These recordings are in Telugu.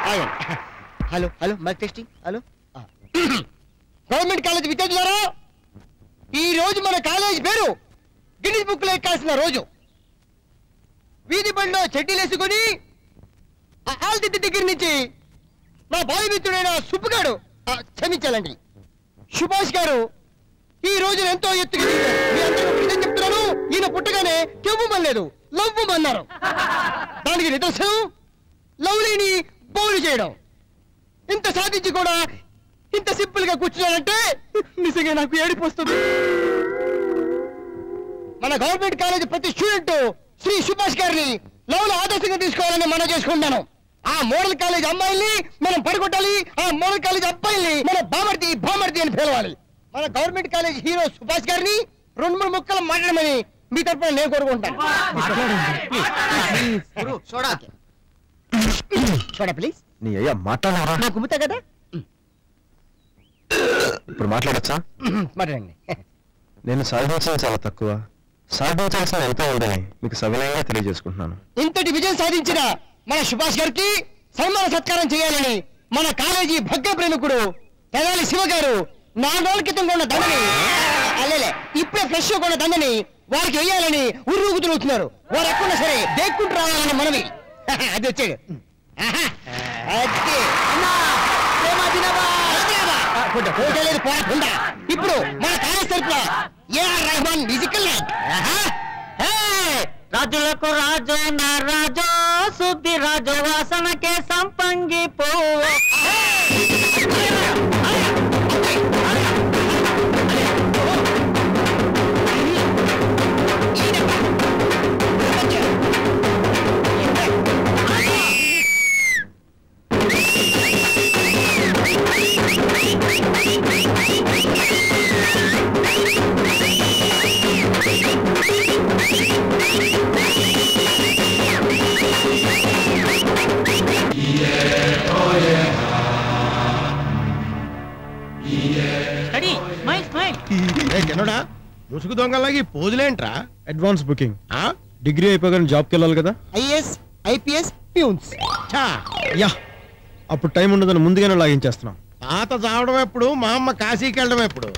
Hello hello mic testing. Hello government college విద్యార్థులారా, ఈ రోజు మన కాలేజ్ పేరు గిన్నిస్ బుక్ లో ఎక్కాల్సిన రోజు. వీధి బండిలో చెడ్డీలు వేసుకుని ఆల్దిద్ది దగ్గర నుంచి నా బావి మిత్రుడైన సుబ్బుగాడు, క్షమించాలండి, సుభాష్ గారు ఈ రోజు ఎంతో ఎత్తుగా మీ అందరూ నిజం చెప్తున్నాను. ఈయన పుట్టగానే చెవ్వమనలేదు, లవ్వమన్నారు. దానికి నిదర్శనం లవ్లీని బౌలు చేయడం. ఇంత సాధించి కూడా ఇంత సింపుల్ గా కూర్చున్నాడంటే నిజంగా నాకు ఏడుపు వస్తుంది. మన గవర్నమెంట్ కాలేజ్ ప్రతి స్టూడెంట్ శ్రీ సుభాష్ గారిని లవ్ లో ఆదర్శంగా తీసుకోవాలని మనం చేసుకుంటాను. ఆ మోడల్ కాలేజ్ అమ్మాయిల్ని మనం పడగొట్టాలి, ఆ మోడల్ కాలేజ్ అబ్బాయిల్ని మన బామర్ది అని పిలవాలి. మన గవర్నమెంట్ కాలేజ్ హీరో సుభాష్ గారిని 2-3 ముక్కలు మాట్లాడమని మీ తరఫున నేను కోరుకుంటాను. చూడ ప్లీజ్. నీ అయ్యా మాట్లాడారా? నాకు కుమ్ముతా కదా. ఇప్పుడు మాట్లాడచ్చా? మాట్లాడండి. నేను సాధించిన చాలా తక్కువ, సాధించాల్సిన ఎంతో ఉందని మీకు సవినయంగా తెలియజేసుకుంటున్నాను. ఇంతటి విజయం సాధించిన మన సుభాష్ గారికి సన్మాన సత్కారం చేయాలని మన కాలేజీ భగ్గ ప్రేమికుడు తెనాలి శివ గారు 4 రోజుల క్రితం కొన్న దండని, అల్లే ఇప్పుడే ఫ్రెష్ కొన్న దండని వారికి వేయాలని ఉర్రుగుతున్నారు. వారు ఎక్కడున్నా సరే దేక్కుంటూ రావాలని మనవి. అది వచ్చాడు. ఇప్పుడు మన కాలేజ్ తరపున ఏఆర్ రెహమాన్ మ్యూజికల్ రాజులకు రాజు నా రాజు శుద్ధి రాజు వాసనకే సంపంగి పువ్వు. ముసుగు దొంగలాగి పోజులేంట్రా? Advance booking. డిగ్రీ అయిపోగానే జాబ్కి వెళ్ళాలి కదా. IAS IPS peons. యా, అప్పుడు టైం ఉండదని ముందుగానే లాగించేస్తున్నాం. తాత చావడం ఎప్పుడు, మా అమ్మ కాశీకి వెళ్ళడం ఎప్పుడు?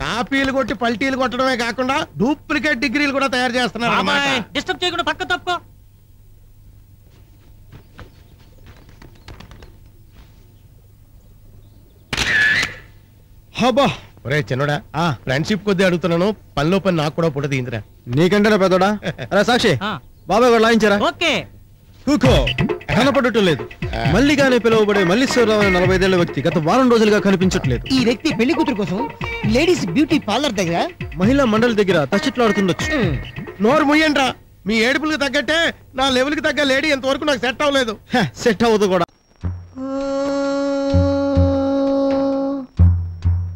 కాపీలు కొట్టి పల్టీలు కొట్టడమే కాకుండా డూప్లికేట్ డిగ్రీలు కూడా తయారు చేస్తున్నారు. డిస్టర్బ్ చేయకుండా పక్క తప్పు. హబా ఒరే చిన్నడా, ఫ్రెండ్షిప్ కొద్ది అడుగుతున్నాను, పనిలో పని నాకు కూడా పుట్ట తీందిరా. నీకంటే పెద్దోడా. అరే సాక్షి, బాబాయ్ కూడా లాయించారా? ఓకే. కూకో కనపడటం లేదు. మల్లిగానే పిలువబడే మల్లీశ్వరరావు అనే 45 ఏళ్ల వ్యక్తి గత వారం రోజులుగా కనిపించట్లేదు. ఈ వ్యక్తి పెళ్లి కూతురు కోసం లేడీస్ బ్యూటీ పార్లర్ దగ్గర, మహిళా మండలి దగ్గర తచ్చిట్లాడుతుండొచ్చు. నోరు ముయ్యండ్రా, మీ ఏడుపులకు తగ్గట్టే నా లెవెల్ కి తగ్గ లేడీ ఎంతవరకు నాకు సెట్ అవ్వలేదు. సెట్ అవ్వదు కూడా.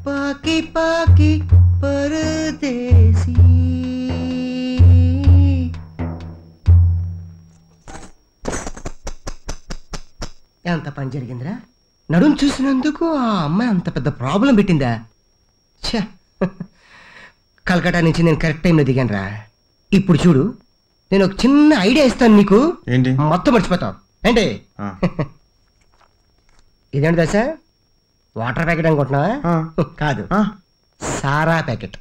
పాకి పాకి పరదేశీ. ఎంత పని జరిగిందిరా? నడుం చూసినందుకు ఆ అమ్మాయి అంత పెద్ద ప్రాబ్లం పెట్టిందా? ఛ, కలకటా నుంచి నేను కరెక్ట్ టైంలో దిగాను రా. ఇప్పుడు చూడు, నేను ఒక చిన్న ఐడియా ఇస్తాను నీకు. ఏంటి? మొత్తం మర్చిపోతావు ఏంటి? ఇదేంటి దశ? వాటర్ ప్యాకెట్ అనుకుంటున్నావా? కాదు, సారా ప్యాకెట్.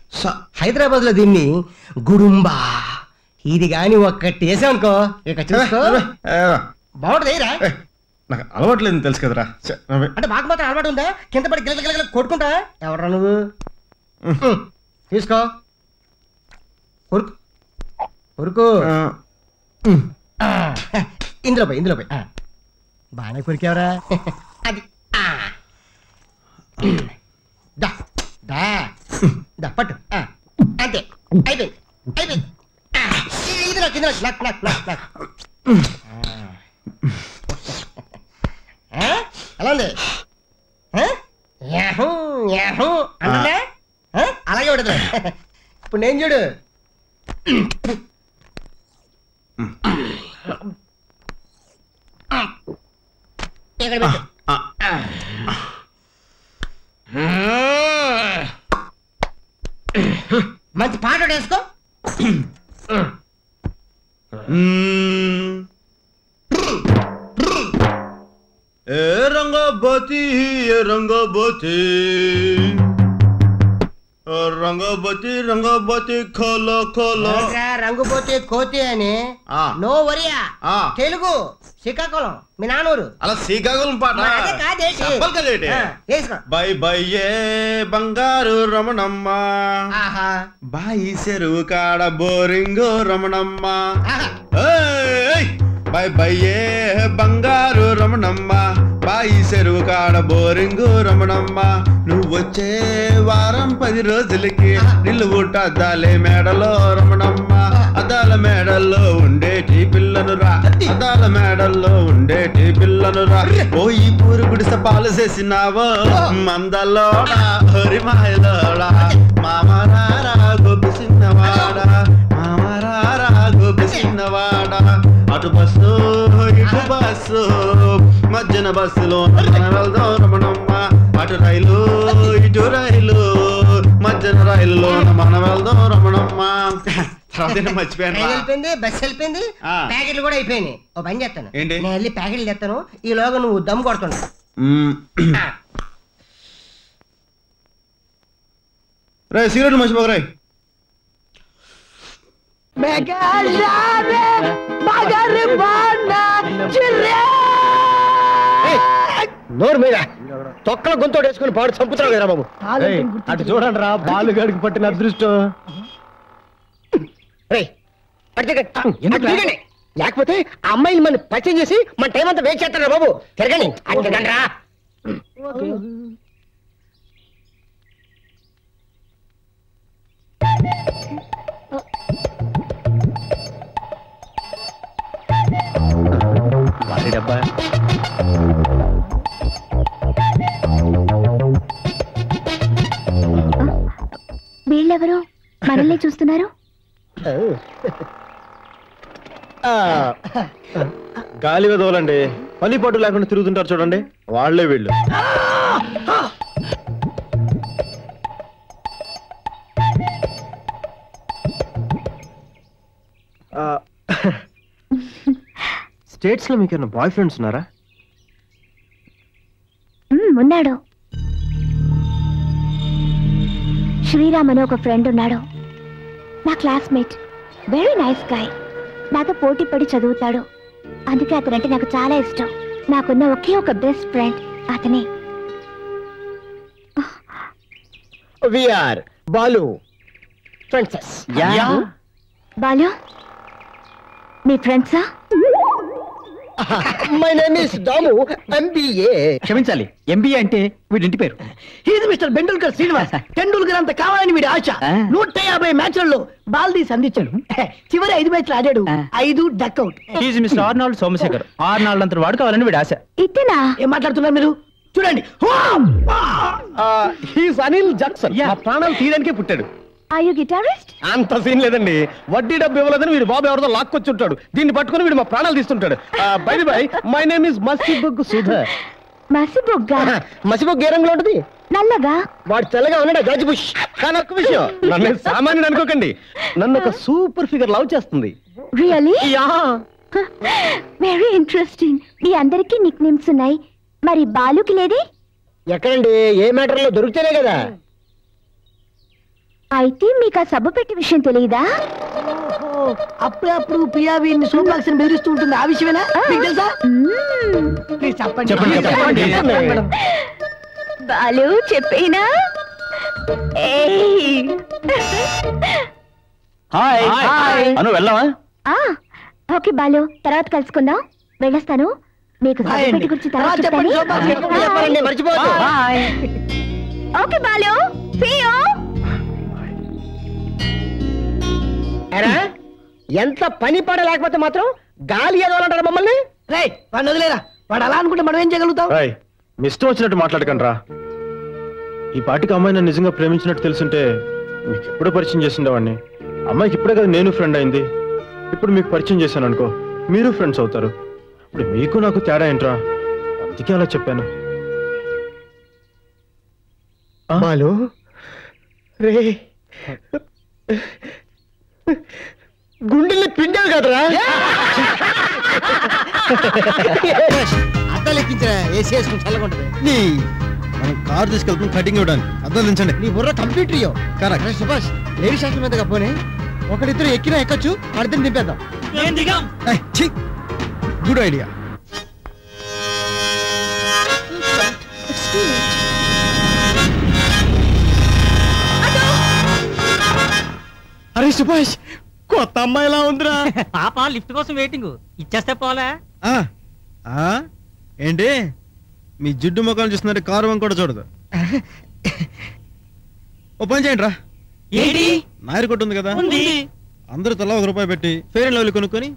హైదరాబాద్ లో దీన్ని గుడుంబా. ఇది గాని ఒక్కటి వేసామనుకో, ఇక చూసుకో బాగుంటుందిరా. నాకు అలవాట్లేదు తెలుసు కదరా. అంటే మాకు మాత్రం అలవాటు ఉందా? కింద పడి గిలగిల కొట్టుకుంటా. ఎవరా నువ్వు? తీసుకో, కొరుకు కొరుకు. ఇందులో పోయి, ఇందులో పోయి. బాగానే కొరికేవరా. అది దా దా దా పట్టు. అంతే, అయిపోయింది అయిపోయింది. ఇది నాకు, ఇది నాకు. Luck luck luck luck. ఎలా ఉంది? అలాగే ఉండదు. ఇప్పుడు నేను చూడు. ఇక్కడ పెట్టు. మంచి పాట వేసుకో. ఏ రంగబతి రంగబతి రంగబతి రంగబతి ఖోలో ఖోలో రంగు పోతే కోతి అని నో వరియా తెలుగు శ్రీకాకుళం మీ నానూరు అలా శ్రీకాకుళం పాట బై బై ఏ బంగారు రమణమ్మ బాయి చెరువు కాడ బోరింగు రమణమ్మ బై బై ఏ బంగారు రమణమ్మ బాయి చెరువు కాడ బోరింగు రమణమ్మ నువ్వు వచ్చే వారం 10 రోజులకి నిలువుట అద్దాలే మేడలో రమణమ్మ అద్దాల మేడల్లో ఉండేటి పిల్లను రా అద్దాల మేడల్లో ఉండేటి పిల్లను రా పోయి పూరు గుడిస పాలు చేసినావో మందలోడా హరి మాయలోడా మామరారా గోపి చిన్నవాడా మామరారా గోపి చిన్నవాడా అటు బస్సు ఇటు బస్సు మధ్యన బస్సులో వెళ్దాం రమణమ్మ అటు రైలు ఇటు రైలు మధ్యన రైలులో మనం వెళ్దాం రమణమ్మ అయిపోయింది బస్సు వెళ్ళిపోయింది ప్యాకెట్లు కూడా అయిపోయినాయి ఓ పని చేస్తాను నేను వెళ్ళి ప్యాకెట్లు తెస్తాను ఈలోగా నువ్వు దమ్ కొడుతున్నా రే సిగరెట్లు మర్చిపోకరాయ్ నోరు మీద తొక్కల గొంతోడు వేసుకుని పాడు చంపుతున్నావు కదా బాబు అటు చూడండి రా బాలుగాడికి పట్టిన అదృష్టం లేకపోతే ఆ అమ్మాయిని మన పరిచయం చేసి మన టైం అంతా వేస్ట్ చేస్తారా బాబు తిరగండి అటు తిరగండి రా డబ్బా వీళ్ళెవరు మనల్ని చూస్తున్నారు గాలి వదవలండి పని పాటు లేకుండా తిరుగుతుంటారు చూడండి వాళ్లే వీళ్ళు స్టేట్స్ లో మీకేమైనా బాయ్ ఫ్రెండ్స్ ఉన్నారా? ఉన్నాడు. శ్రీరామ్ అని ఒక ఫ్రెండ్ ఉన్నాడు, నా క్లాస్మేట్. Very nice guy. నాతో పోటీ పడి చదువుతాడు, అందుకే అతనంటే నాకు చాలా ఇష్టం. నాకున్న ఒకే ఒక బెస్ట్ ఫ్రెండ్ అతనే. బాలు ఫ్రెండ్స్. బాలు మీ ఫ్రెండ్సా? My name is Damu, MBA. క్షమించాలి, ఎంబీఏ అంటే వీడింటి పేరు. He's mister Bendulkar Srinivas. టెండూల్కర్ అంత కావాలని వీడి ఆశ. 150 మ్యాచ్లలో బాల్దీస్ అందించాడు. చివరి 5 మ్యాచ్లు ఆడాడు, 5 duck out. He's mister Arnold Somashekar. Arnold అంత వాడు కావాలని వీడి ఆశ. ఇతనా? ఏం మాట్లాడుతున్నారు మీరు? చూడండి, హీజ్ అనిల్ జాక్సన్. ప్రాణాలు తీయడానికే పుట్టాడు. Are you guitarist? అంత సీన్ లేదండి. వడ్డీ డబ్బు ఇవ్వలేదని వీడు బాబు ఎవరితో లాక్కొచ్చి ఉంటాడు. దీన్ని పట్టుకుని వీడు మా ప్రాణాలు తీస్తుంటాడు. Bye bye, my name is Masiboggu Sudhar. మసిబొగ్గా? మసిబొగ్గు ఏ రంగులో ఉంటుంది? నల్లగా. వాడు తెల్లగా ఉన్నాడు, జార్జ్ బుష్. కానీ ఒక్క విషయం, నన్ను సామాన్యుడు అనుకోకండి, నన్ను ఒక సూపర్ ఫిగర్ లవ్ చేస్తుంది. రియల్లీ? Very interesting. మీ అందరికీ నిక్ నేమ్స్ ఉన్నాయి, మరి బాలుకి లేదే? ఎక్కడండి? ఏ మ్యాటర్ లో దొరికితేనే కదా. అయితే మీకు ఆ సబ్బు పెట్టి విషయం తెలియదా? అప్పుడప్పుడు ప్రియా వీరిని సోమాక్సిని బెదిరిస్తూ ఉంటుంది, ఆ విషయమేనా మీకు తెలుసా? ప్లీజ్ చెప్పండి. బాలు చెప్పేనా? అను వెళ్దామా? ఓకే బాలు, తర్వాత కలుసుకుందాం. వెళ్ళొస్తాను. మీకు సబ్బు పెట్టి గురించి తర్వాత చెప్తాను. మర్చిపోవద్దు. Okay Balu, see you. ఎంత పని పడ లేకపోతే మాత్రం గాలి ఎదవాలంటారు మమ్మల్ని. వాడిని వదిలేరా, వాడు అలా అనుకుంటే మనం ఏం చేయగలుగుతాం? మీ ఇష్టం వచ్చినట్టు మాట్లాడకండి రా. ఈ పాటికి అమ్మాయి నన్ను నిజంగా ప్రేమించినట్టు తెలుసుంటే మీకు ఎప్పుడో పరిచయం చేసిండేవాడిని. అమ్మాయికి ఇప్పుడే కదా నేను ఫ్రెండ్ అయింది. ఇప్పుడు మీకు పరిచయం చేశాను అనుకో, మీరు ఫ్రెండ్స్ అవుతారు. ఇప్పుడు మీకు నాకు తేడా ఏంట్రా? అందుకే అలా చెప్పాను. బాలు రే, గుండెల్ని పిండావు కదరా. అద్దాలు ఎక్కించరా, ఏసీ వేసుకుని చల్లకుంటది. మనం కార్ తీసుకెళ్తాం కటింగ్ ఇవ్వడానికి. అర్థం దించండి. నీ బుర్ర కంప్యూటర్ ఇయ్యో. కరెక్ట్. సుభాష్ లేడీ శాస్త్రం మీదగా పోనీ, ఒకరిద్దరు ఎక్కినా ఎక్కచ్చు, అర్థం దింపేద్దాం. Good idea. అరే సుభాష్, కొత్త అమ్మాయిలా ఉందిరా. పాప లిఫ్ట్ కోసం వెయిటింగ్, ఇచ్చేస్తే పోలే. ఏంటి మీ జిడ్డు ముఖాలు చూస్తున్నారు, కారు వంక కూడా చూడదు. ఓ పని చేయండి రా. ఏంటి? నాయర్ కొట్టు ఉంది కదా, అందరూ తలా ₹1 పెట్టి ఫెయిర్ అండ్ లవ్లీ కొనుక్కొని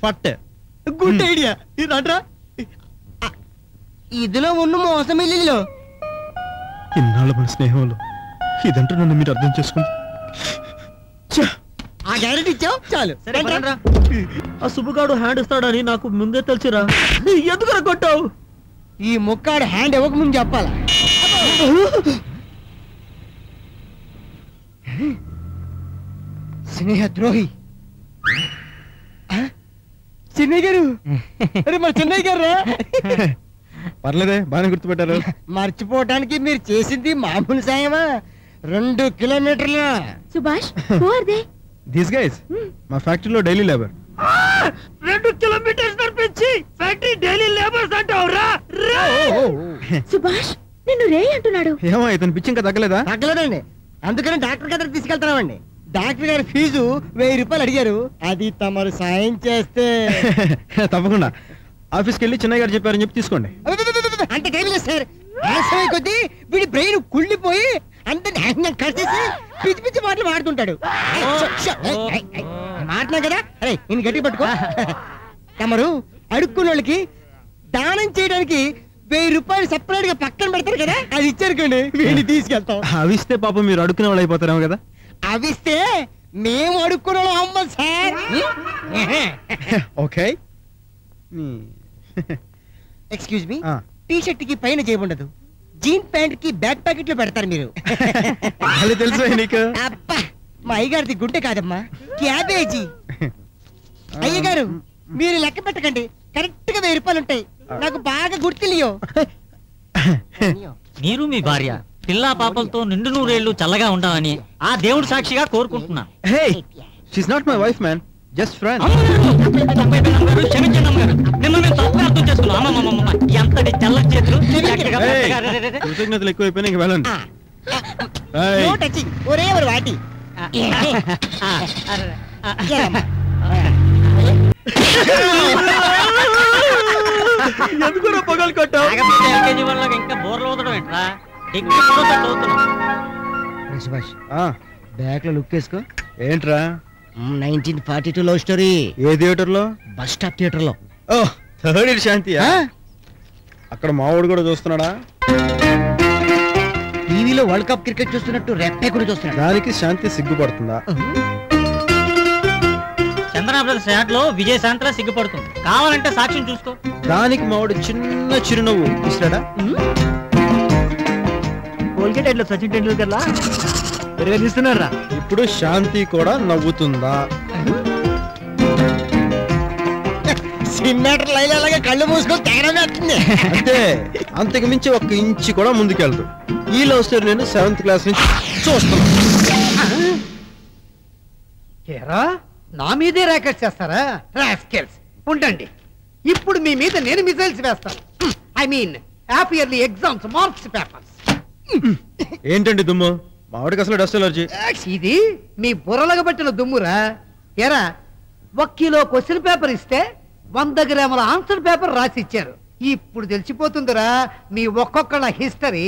ఫట్టే. Good idea. ఇదంట్రా ఇదిలో ఉన్న మోసం ఇల్లులో. ఇన్నాళ్ళ మన స్నేహంలో ఇదంటూ నన్ను మీరు అర్థం చేసుకుంది. ఆ గ్యారెంటీ ఇచ్చావు చాలు. ఆ సుబ్బుగాడు హ్యాండ్ ఇస్తాడని నాకు ముందే తెలుసురా. ఎందుకు కొట్టావు? ఈ ముక్కాడు హ్యాండ్ ఇవ్వక ముందు చెప్పాలా? స్నేహ ద్రోహి. చెన్నై గారు, అరే మన చెన్నై గారు. పర్లేదే, బాగానే గుర్తుపెట్టారు. మర్చిపోవటానికి మీరు చేసింది మామూలు సాయమా? 2 కిలోమీటర్ల. Subhash, who are they? These guys మా ఫ్యాక్టరీలో డైలీ లేబర్. 2 కిలోమీటర్స్ నడిపించి ఫ్యాక్టరీ డైలీ లేబర్స్ అంటావురా? సుభాష్, నిన్ను రే అంటున్నాడు. ఏమో ఇతను పిచ్చి ఇంకా తగ్గలేదా? తగ్గలేదండి, అందుకని డాక్టర్ గారికి తీసుకెళ్తున్నామండి. డాక్టర్ గారి ఫీజు ₹1000 అడిగారు, అది తమరు సాయం చేస్తే. తప్పకుండా ఆఫీస్కి వెళ్ళి చిన్నయ్య గారు చెప్పారని చెప్పి తీసుకోండి. అంత టైం లేదు సార్. ఆలస్యమై కొద్దీ వీడి బ్రెయిన్ కుళ్ళిపోయి అందరిని కలిసేసి పిచ్చి పిచ్చి మాటలు మాడుతుంటాడు. మాట్లాడు కదా, అరే నేను గట్టి పట్టుకో. తమరు అడుక్కున్న వాళ్ళకి దానం చేయడానికి ₹1000 సెపరేట్ గా పక్కన పెడతారు కదా, అది ఇచ్చారుకోండి, వీడిని తీసుకెళ్తాం. అవిస్తే పాపం మీరు అడుక్కునే వాళ్ళు అయిపోతారేమో కదా. అవిస్తే మేము అడుక్కున్న వాళ్ళం అమ్మం sir. Okay. Excuse me, T shirt కి పైన చేయబఉండదు, జీన్ ప్యాంట్ కి బ్యాక్ ప్యాకెట్ లో పెడతారు మీరు. అది తెలుసు నీకు. అబ్బా, మా అయ్యగారిది గుండె కాదమ్మా, క్యాబేజీ. అయ్యగారు మీరు లెక్క పెట్టకండి, కరెక్ట్ గా ₹1000 ఉంటాయి. నాకు బాగా గుర్తులియో. మీరు మీ భార్య పిల్లా పాపలతో నిండు నూరేళ్లు చల్లగా ఉండాలని ఆ దేవుడు సాక్షిగా కోరుకుంటున్నా. Hey, she's not my wife, man. Just friend. క్షమించండి అమ్మగారు, మిమ్మల్ని తప్పుగా అర్థం చేసుకున్నాం. ఎంతటి చల్ల చేతులు. కృతజ్ఞతలు ఎక్కువైపోయినా ఇంక వెళ్ళండి. నో టచింగ్, ఒరే ఒరు వాటి. ఎందుకు పొగలు కొట్టావు? ఎల్కేజీ వాళ్ళకి ఇంకా బోర్లు ఊదడం ఏంట్రా? సుభాష్, బ్యాక్ లో లుక్ వేసుకో. ఏంట్రా? 1942 లవ్ స్టోరీ. ఏ థియేటర్ లో? బస్ స్టాప్ థియేటర్ లో. ఓ, థర్డ్ ఇయర్ శాంతి. అక్కడ మావాడు కూడా చూస్తున్నాడా? టీవీలో వరల్డ్ కప్ క్రికెట్ చూస్తున్నట్టు రెప్పే కూడా చూస్తున్నాడు. దానికి శాంతి సిగ్గుపడుతుందా? చంద్ర బ్రదర్స్ యాడ్ లో విజయశాంతిలా సిగ్గుపడుతుంది. కావాలంటే సాక్ష్యం చూసుకో. దానికి మావాడు చిన్న చిరునవ్వు ఇస్తాడా? కోల్గేట్ లో సచిన్ టెండూల్కర్ లా తీస్తున్నారా? ఇప్పుడు శాంతి కూడా నవ్వుతుందా? సినిమాటర్ లైలాగా కళ్ళు మూసుకొని తెగడమే వస్తుంది అంటే అంతకు మించి 1 ఇంచు కూడా ముందుకెళ్తూ. ఈ లవ్ స్టోరీ నేను 7th క్లాస్ నుంచి చూస్తున్నా. నా మీదే ర్యాకెట్ చేస్తారా రాస్కెల్స్? ఉండండి, ఇప్పుడు మీ మీద నేను మిసైల్స్ వేస్తాను. I mean half yearly exams marks papers. ఏంటండి దుమ్ము? మావాడికి అసలు డస్ట్ ఎలర్జీ. ఇది మీ బుర్రలకు పట్టిన దుమ్మురా. ఎరా, 1 కిలో క్వశ్చన్ పేపర్ ఇస్తే 100 గ్రాముల ఆన్సర్ పేపర్ రాసి ఇచ్చారు. ఇప్పుడు తెలిసిపోతుందిరా మీ ఒక్కొక్కళ్ళ హిస్టరీ.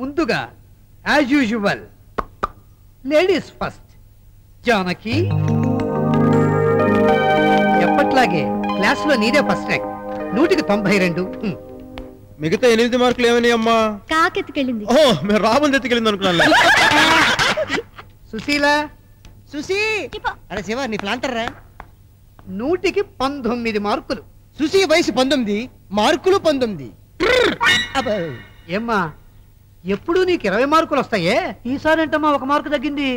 ముందుగా as usual ladies first. Janaki, ఎప్పట్లాగే క్లాస్ లో నీదే ఫస్ట్ ర్యాంక్, 100కి 92. మిగతా 8 మార్కులు ఏమని అమ్మా? కాకెత్తుకెళ్ళింది. ఓ, మేము రాబుని ఎత్తుకెళ్ళింది అనుకున్నా. సుశీల, సుశీ, అరే శివ నీ ప్లాంటర్రా. 100కి 19 మార్కులు. సుశీ వయసు 19, మార్కులు 19. ఏమ్మా, ఎప్పుడు నీకు 20 మార్కులు వస్తాయే, ఈసారి ఏంటమ్మా 1 మార్కు తగ్గింది?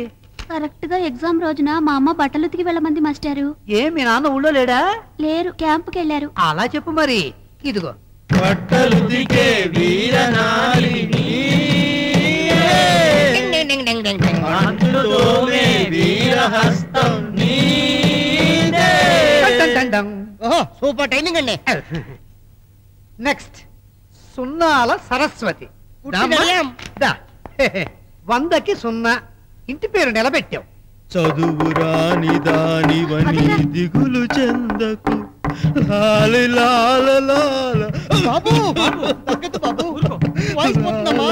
కరెక్ట్ గా ఎగ్జామ్ రోజున మా అమ్మ బట్టలు ఉతికి వెళ్ళమంది మాస్టారు. ఏ మీ నాన్న ఊళ్ళో లేడా? లేరు, క్యాంపుకి వెళ్ళారు. అలా చెప్పు మరి. ఇదిగో. బట్టలు దిగే వీరనారిని వీరహస్తం నీదే. ఓహో సూపర్ టైమింగ్ అండి. నెక్స్ట్ సున్నాల సరస్వతి. పుట్టినయం. దా. 100కి 0. ఇంటి పేరు నిలబెట్టావు. చదువురాని దానివని దిగులు చెందకు లాలి లాల లాల. బాబు తగ్గదు బాబు. వాయిస్ పోతుందమ్మా.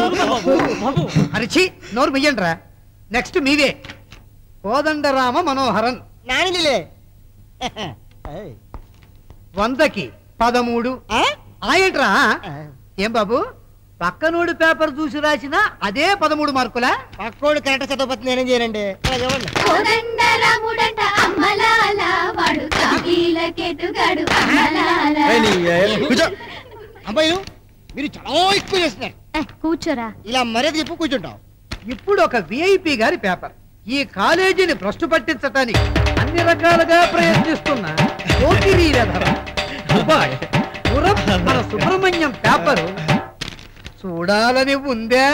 అరిచి నోరు మియ్యండ్రా. నెక్స్ట్ మీదే. కోదండరామ మనోహరన్. నానిలే 100కి 13. ఆయంట్రా. ఏం బాబు పక్కనోడు పేపర్ చూసి రాసిన అదే 13 మార్కులా? పక్కోడు కరెక్ట్ చదవకపోతే నేనేం చేయనండి. అబ్బాయిలు మీరు చాలా ఎక్కువ చేస్తున్నారు. కూర్చోరా. ఇలా మర్యాద చెప్పు కూర్చుంటాం. ఇప్పుడు ఒక విఐపి గారి పేపర్. ఈ కాలేజీని భ్రష్టు పట్టించటానికి అన్ని రకాలుగా ప్రయత్నిస్తున్న పోకిరీ వెధవ దుబాయ్ పురం మన సుబ్రహ్మణ్యం పేపరు చూడాలని ఉందా?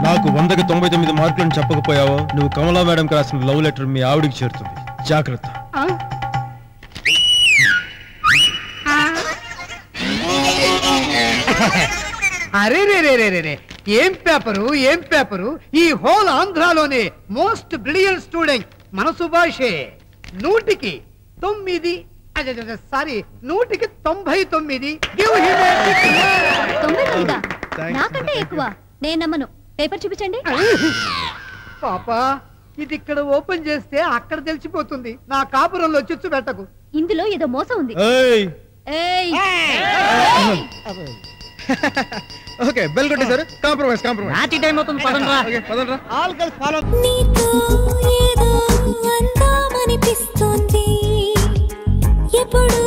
నాకు 100కి 99 మార్కులను చెప్పకపోయావో నువ్వు కమలా మేడంకి రాసిన లవ్ లెటర్ మీ ఆవిడికి చేరుతుంది. జాగ్రత్త. అరే రే రే రే రే ఏం పేపరు ఏం పేపరు. ఈ హోల్ ఆంధ్రాలోనే మోస్ట్ బ్రిలియంట్ స్టూడెంట్ మన సుభాషే. 100కి 9. Sorry 100కి 99. Give him a big hand. నాకంటే ఎక్కువ. నేను నమ్మను. పేపర్ చూపించండి. పాపా ఇది ఇక్కడ ఓపెన్ చేస్తే అక్కడ తెలిసిపోతుంది. నా కాపురంలో చిచ్చు పెట్టకు. ఇందులో ఏదో మోసం ఉంది. ఓకే బెల్ కొట్టేశారు. Compromise compromise. రాత్రి టైం అవుతుంది. పదండ్రా. పదండ్రా. All girls follow. నీతో ఏదో అందామనిపిస్తుంది ఎప్పుడు